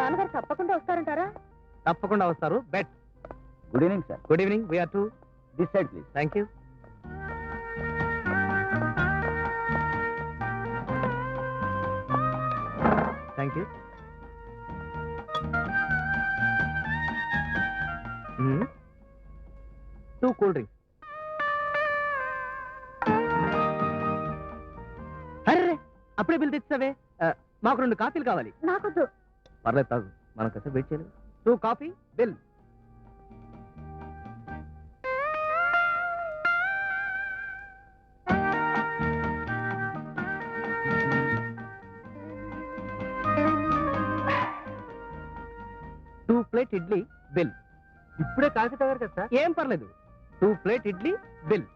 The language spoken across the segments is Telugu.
నాన్నగారు తప్పకుండా వస్తారంటారా? తప్పకుండా వస్తారు. Bet. Good evening sir. Good evening. We're two this side please. Thank you. Thank you. Two cool drinks. అరే అప్పుడే బిల్ తెచ్చావే. మాకు 2 కాఫీలు కావాలి. నాకొద్దు. పర్లేదు తాగు, మనం కాస్త వెయిట్ చేయలేదు. 2 coffee bill. Two plate idli bill. ఇప్పుడే కాఫీ తాగారు కదా సార్. ఏం పర్లేదు. 2 ప్లేట్ ఇడ్లీ బిల్.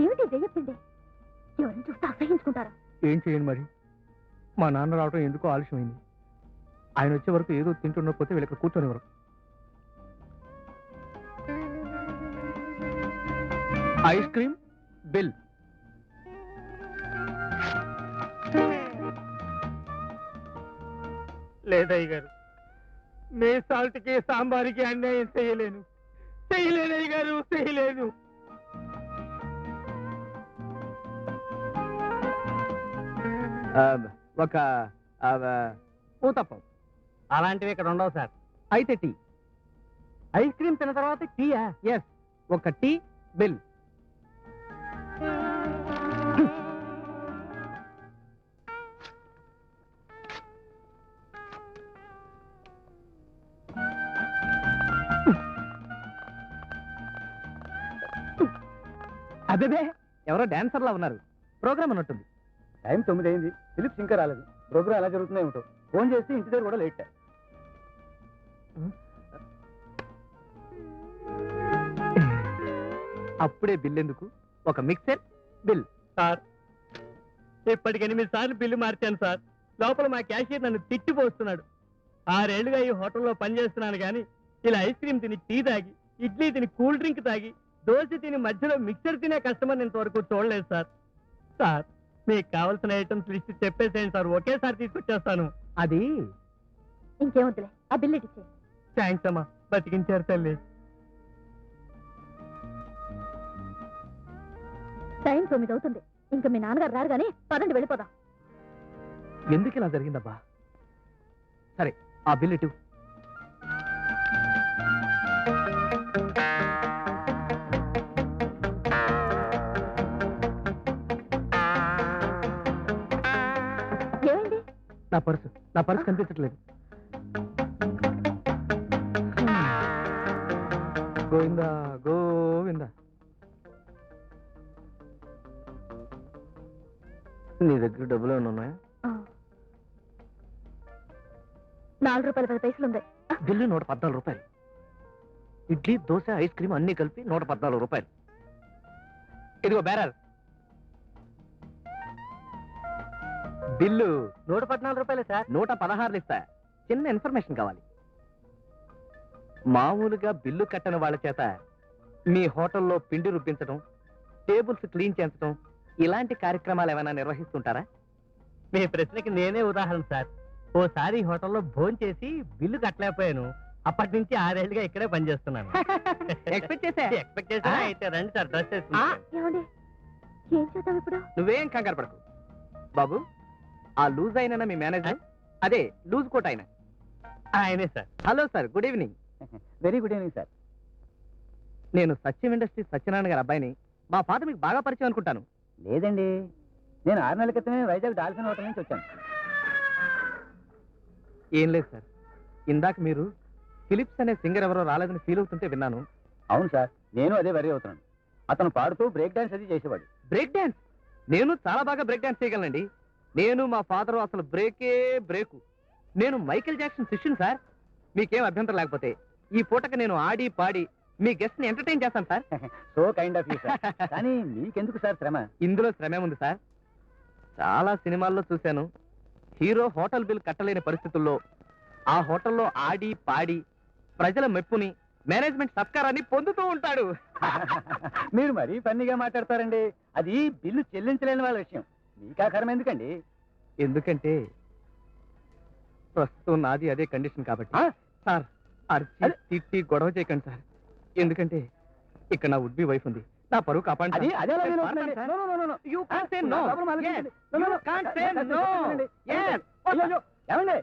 ఏమిటి చెయ్యొచ్చండి? ఎవరిని చూస్తే అసహించుకుంటారా? ఏం చేయండి మరి, మా నాన్న రావడం ఎందుకో ఆలస్యమైంది. ఆయన వచ్చే వరకు ఏదో తింటున్నపోతే వీళ్ళు ఇక్కడ కూర్చొని వరకు. Ice cream bill. లేదయ్య గారు, మే సాల్ట్కి సాంబార్కి అన్యాయం చేయలేను. చేయలేనయ్య గారు, చేయలేను. ఒక ఊతప్పం. అలాంటివి ఇక్కడ ఉండవు సార్. అయితే టీ. ఐస్ క్రీమ్ తిన్న తర్వాత టీయా? ఎస్, ఒక టీ బిల్. అదే ఎవరో డాన్సర్లా ఉన్నారు. ప్రోగ్రామ్ అన్నట్టుంది. టైం 9 అయింది. ఫిలిప్స్ ఇంకా రాలేదు. ప్రోగ్రామ్ ఎలా జరుగుతుందో ఏమిటో. ఫోన్ చేసి ఇంటి దగ్గర కూడా లేట్. అప్పుడే బిల్ ఎందుకు? ఒక మిక్సర్ బిల్. సార్, ఇప్పటికి 8 సార్లు బిల్లు మార్చాను సార్. లోపల మా క్యాషియర్ నన్ను తిట్టిపోస్తున్నాడు. 6 ఏళ్లుగా ఈ హోటల్లో పనిచేస్తున్నాను కానీ ఇలా ఐస్ క్రీమ్ తిని టీ తాగి, ఇడ్లీ తిని కూల్ డ్రింక్ తాగి, దోశ తిని మధ్యలో మిక్సర్ తినే కస్టమర్ ఇంతవరకు చూడలేదు సార్. సార్, మీకు కావాల్సిన ఐటమ్స్ లిస్ట్ చెప్పేసేయండి సార్, ఒకేసారి తీసుకొచ్చేస్తాను. అది ఇంకేమొద్దులే, ఆ బిల్ ఇచ్చే. థ్యాంక్స్ అమ్మా, బతికించారు తల్లి. టైం 9 అవుతుంది. ఇంకా మీ నాన్నగారు రారు కానీ పదండి వెళ్ళిపోదాం. ఎందుకు ఇలా జరిగిందబ్బా? సరే, ఆ బిల్ ఇటు. ఏమైంది? నా పర్సు కనిపించట్లేదు. గోవిందా గోవిందా. నీ దగ్గర డబ్బులు ఏమైనా ఉన్నాయా? 4 రూపాయల 10 పైసలు ఉంది. బిల్లు 114 రూపాయలు. ఇడ్లీ, దోశ, ఐస్ క్రీమ్ అన్ని కలిపి 114 రూపాయలు. ఇదిగో బేరర్. బిల్లు 114 రూపాయలే సార్. 116 ఇస్తా. చిన్న ఇన్ఫర్మేషన్ కావాలి. మామూలుగా బిల్లు కట్టని వాళ్ళ చేత మీ హోటల్లో పిండి రుబ్బించడం, టేబుల్స్ క్లీన్ చేయించడం ఇలాంటి కార్యక్రమాలు ఏమైనా నిర్వహిస్తుంటారా? మీ ప్రశ్నకి నేనే ఉదాహరణ సార్. ఓసారి హోటల్లో భోజనం చేసి బిల్లు కట్టలేకపోయాను. అప్పటి నుంచి 6 ఏళ్లుగా ఇక్కడే పనిచేస్తున్నాను. ఎక్స్పెక్ట్ చేసా. అయితే రండి సార్, డ్రెస్ వేసుకుంటాను. ఏమండి, ఏం చేద్దాం ఇప్పుడు? నువ్వేం కంగారు పడకు బాబు. ఆ లూజ్ అయినా మీ మేనేజర్, అదే లూజ్ కోట్ ఆయన. ఆయనే sir. Hello sir, good evening. Very good evening sir. నేను సత్యం ఇండస్ట్రీస్ సత్యనారాయణ గారి అబ్బాయిని. మా ఫాదర్ మీకు బాగా పరిచయం అనుకుంటాను. లేదండి, నేను 6 నెలల క్రితమే వైజాగ్ డాల్ఫిన్ హోటల్ నుంచి వచ్చాను. ఏం లేదు సార్, ఇందాక మీరు ఫిలిప్స్ అనే సింగర్ ఎవరో రాలేదని ఫీల్ అవుతుంటే విన్నాను. అవును సార్, నేను అదే వరి అవుతున్నాను. అతను పాడుతూ బ్రేక్ డాన్స్ అది చేసేవాడు. Break dance? నేను చాలా బాగా బ్రేక్ డాన్స్ చేయగలనండి. నేను మా ఫాదరు అసలు బ్రేకు. నేను మైకేల్ జాక్సన్ శిష్యుని సార్. మీకేం అభ్యంతరం లేకపోతే ఈ పూటకి నేను ఆడి పాడి మీ గెస్ట్ ని ఎంటర్టైన్ చేస్తాను sir. So kind of you sir. కానీ మీకెందుకు సార్ శ్రమ? ఇందులో శ్రమే ఉంది సార్. చాలా సినిమాల్లో చూశాను, హీరో హోటల్ బిల్ కట్టలేని పరిస్థితుల్లో ఆ హోటల్లో ఆడి పాడి ప్రజల మెప్పుని మేనేజ్మెంట్ సత్కారాన్ని పొందుతూ ఉంటాడు. మీరు మరీ ఫన్నీగా మాట్లాడతారండి. అది బిల్లు చెల్లించలేని వాళ్ళ విషయం. మీకు ఆఖరం ఎందుకండి? ఎందుకంటే ప్రస్తుతం నాది అదే కండిషన్ కాబట్టి. సార్ అరిచి తిట్టి గొడవ చేయకండి సార్. ఎందుకంటే ఇక్కడ నా వుడ్ బి వైఫ్ ఉంది. నా పరువు కాపాడండి అది సార్. అదే అలా నేను వీలు పడతాను అవుతుందండి. Sir. No, no, no, no, no. You can't say no. Problem Yes. ఆలోచించండి. No, no, You no. can't say no. చెప్పండి. Yes. అయ్యో, ఏమండి